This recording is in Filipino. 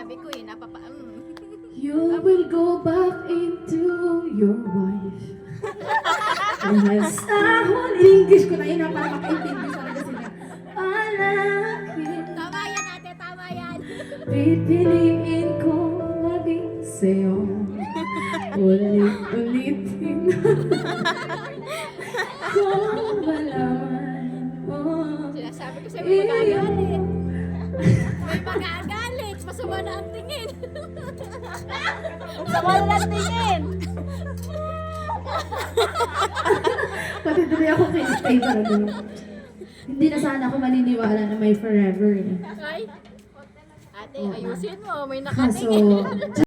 sabi ko eh, You will go back into your wife. Yes, English ko na yun para makaintindi sa akin sila. Alakit. Tama yan ate, tama yan. Pipiliin ko maging sa'yo. Ulit-ulitin. Kung malaman mo. Sinasabi ko sa'yo, may magagalit. May magagalit. Masama na ang tingin. Sama na lang tingin. Pati tuloy ako kay talaga. Hindi na sana ako maniniwala na may forever. Ay, ate, ayusin mo. May Kaso, nakatingin.